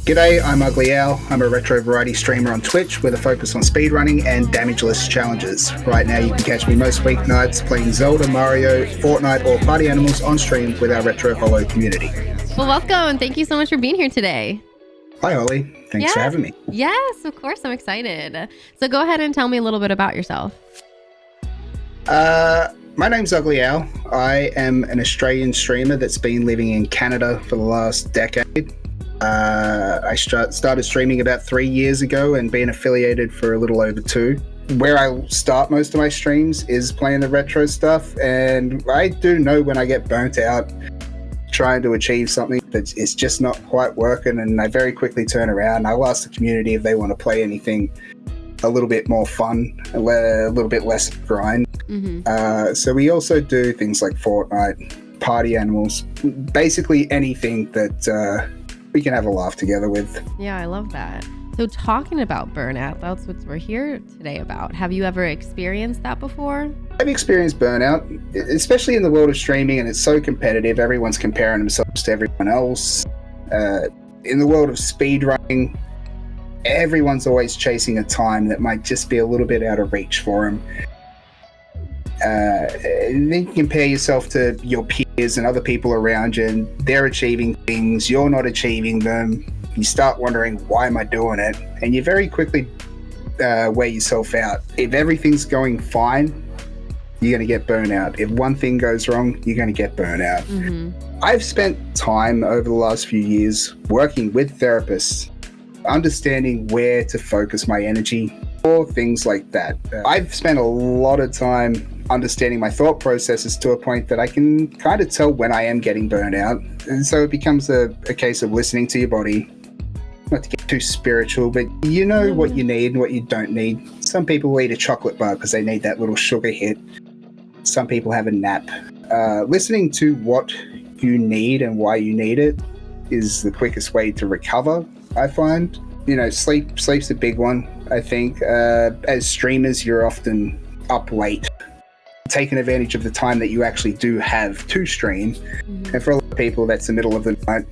G'day, I'm Ugly Owl. I'm a retro variety streamer on Twitch with a focus on speedrunning and damageless challenges. Right now you can catch me most weeknights playing Zelda, Mario, Fortnite or Party Animals on stream with our Retro Hollow community. Well, welcome. Thank you so much for being here today. Hi Hollie, thanks for having me. Yes, of course, I'm excited. So go ahead and tell me a little bit about yourself. My name's Ugly Owl. I am an Australian streamer that's been living in Canada for the last decade. I started streaming about 3 years ago and been affiliated for a little over 2. Where I start most of my streams is playing the retro stuff, and I do know when I get burnt out trying to achieve something that is just not quite working, and I very quickly turn around. I'll ask the community if they want to play anything a little bit more fun, a little bit less grind. So we also do things like Fortnite, Party Animals, basically anything that we can have a laugh together with. Yeah, I love that. So talking about burnout, that's what we're here today about. Have you ever experienced that before? I've experienced burnout, especially in the world of streaming, and it's so competitive. Everyone's comparing themselves to everyone else. In the world of speedrunning, everyone's always chasing a time that might just be a little bit out of reach for them. And then you compare yourself to your peers and other people around you, and they're achieving things, you're not achieving them. You start wondering, why am I doing it? And you very quickly wear yourself out. If everything's going fine, you're going to get burnout. If one thing goes wrong, you're going to get burnout. I've spent time over the last few years working with therapists, understanding where to focus my energy or things like that. I've spent a lot of time understanding my thought processes to a point that I can kind of tell when I am getting burnt out. And so it becomes a case of listening to your body. Not to get too spiritual, but you know what you need and what you don't need. Some people will eat a chocolate bar because they need that little sugar hit. Some people have a nap. Listening to what you need and why you need it is the quickest way to recover, I find. You know, sleep's a big one, I think. As streamers, you're often up late, taking advantage of the time that you actually do have to stream. And for a lot of people, that's the middle of the night.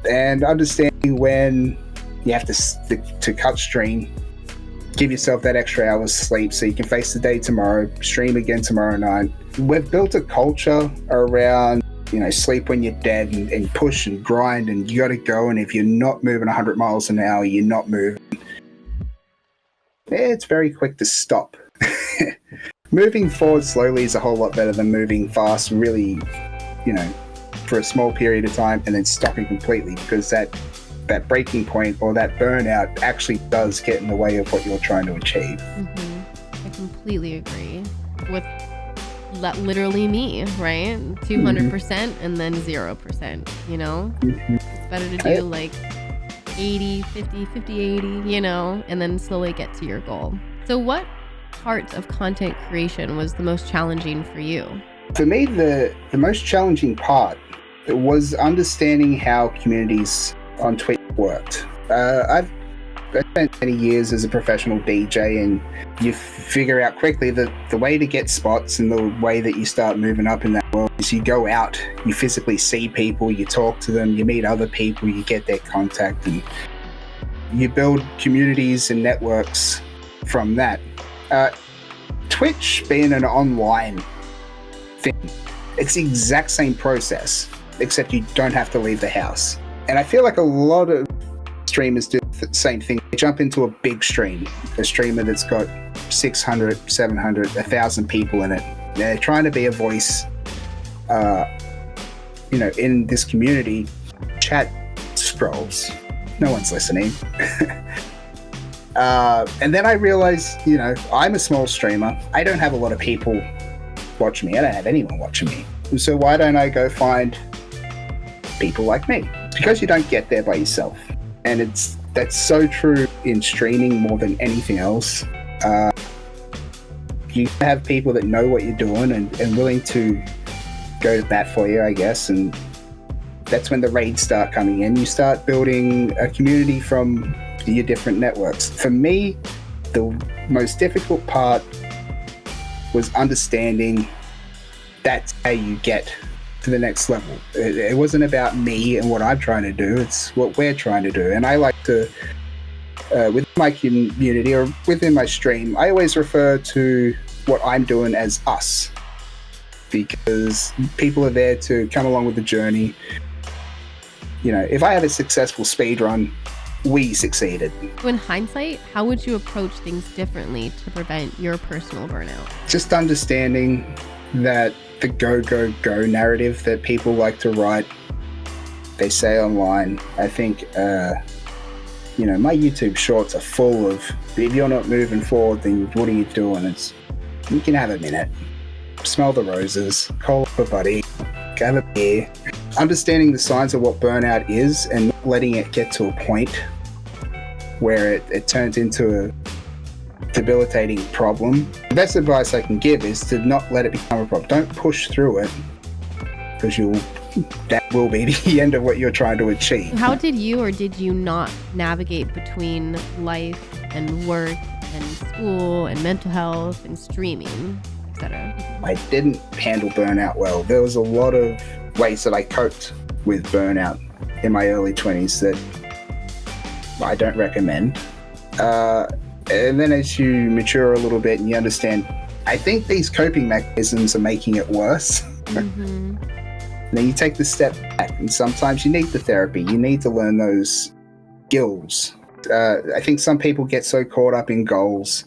And understanding when you have to cut stream, give yourself that extra hour's sleep so you can face the day tomorrow, stream again tomorrow night. We've built a culture around, you know, sleep when you're dead and push and grind and you got to go. And if you're not moving 100 miles an hour, you're not moving. It's very quick to stop. Moving forward slowly is a whole lot better than moving fast, really, you know, for a small period of time and then stopping completely, because that breaking point or that burnout actually does get in the way of what you're trying to achieve. I completely agree with literally me, right? 200% and then 0%, you know? It's better to do like 80, 50, 50, 80, you know, and then slowly get to your goal. So what parts of content creation was the most challenging for you? For me, the most challenging part was understanding how communities on Twitch worked. I've spent many years as a professional DJ, and you figure out quickly that the way to get spots and the way that you start moving up in that world is you go out, you physically see people, you talk to them, you meet other people, you get their contact, and you build communities and networks from that. Twitch being an online thing, it's the exact same process, except you don't have to leave the house. And I feel like a lot of streamers do the same thing. They jump into a big stream, a streamer that's got 600, 700, 1,000 people in it. They're trying to be a voice, you know, in this community. Chat scrolls. No one's listening. And then I realized, you know, I'm a small streamer. I don't have a lot of people watching me. I don't have anyone watching me. So why don't I go find people like me? Because you don't get there by yourself. And that's so true in streaming more than anything else. You have people that know what you're doing and willing to go to bat for you, I guess. And that's when the raids start coming in. You start building a community from your different networks. For me, the most difficult part was understanding that's how you get to the next level. It wasn't about me and what I'm trying to do. It's what we're trying to do. And I like to, with my community or within my stream, I always refer to what I'm doing as us, because people are there to come along with the journey. You know, if I have a successful speed run, we succeeded. So in hindsight, how would you approach things differently to prevent your personal burnout? Just understanding that the go, go, go narrative that people like to write, they say online, I think, you know, my YouTube shorts are full of, if you're not moving forward, then what are you doing? You can have a minute, smell the roses, call up a buddy, have a beer. Understanding the signs of what burnout is and not letting it get to a point where it turns into a debilitating problem. The best advice I can give is to not let it become a problem. Don't push through it, because that will be the end of what you're trying to achieve. How did you or did you not navigate between life and work and school and mental health and streaming, etc.? I didn't handle burnout well. There was a lot of ways that I coped with burnout in my early 20s that I don't recommend. And then as you mature a little bit and you understand, I think these coping mechanisms are making it worse. Mm-hmm. Then you take the step back, and sometimes you need the therapy. You need to learn those skills. I think some people get so caught up in goals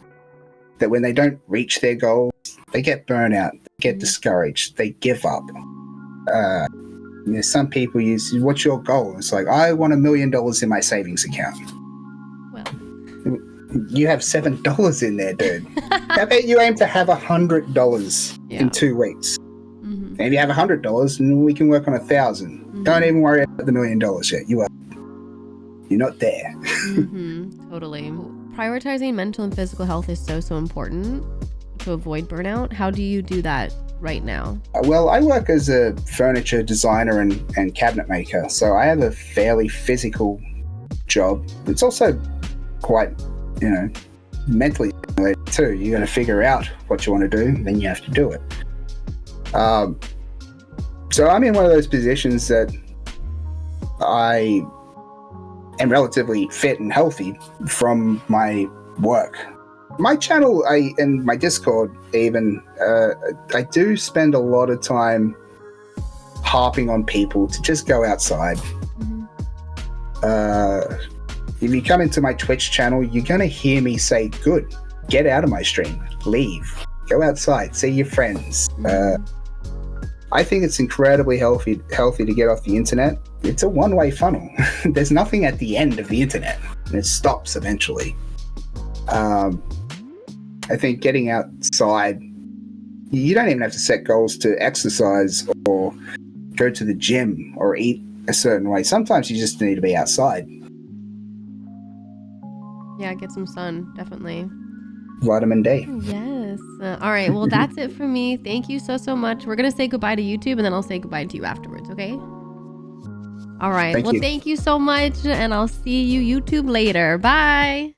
that when they don't reach their goals, they get burnout, they get discouraged, they give up. You know, some people use, what's your goal? It's like, I want $1 million in my savings account. Well, you have $7 in there, dude. How about you aim to have $100 in 2 weeks? Mm-hmm. And if you have $100, then we can work on 1,000. Mm-hmm. Don't even worry about the $1 million yet. You're not there. Mm-hmm. Totally. Prioritizing mental and physical health is so important to avoid burnout. How do you do that right now? Well, I work as a furniture designer and cabinet maker, so I have a fairly physical job. It's also quite, you know, mentally stimulating too. You got to figure out what you want to do, then you have to do it. So I'm in one of those positions that I am relatively fit and healthy from my work. My channel and my Discord even, I do spend a lot of time harping on people to just go outside. Mm-hmm. If you come into my Twitch channel, you're going to hear me say, good, get out of my stream, leave, go outside, see your friends. Mm-hmm. I think it's incredibly healthy to get off the internet. It's a one-way funnel. There's nothing at the end of the internet, and it stops eventually. I think getting outside, you don't even have to set goals to exercise or go to the gym or eat a certain way. Sometimes you just need to be outside. Yeah, get some sun, definitely. Vitamin D. Yes. All right. Well, that's it for me. Thank you so much. We're going to say goodbye to YouTube, and then I'll say goodbye to you afterwards, okay? All right. Thank you so much, and I'll see you YouTube later. Bye.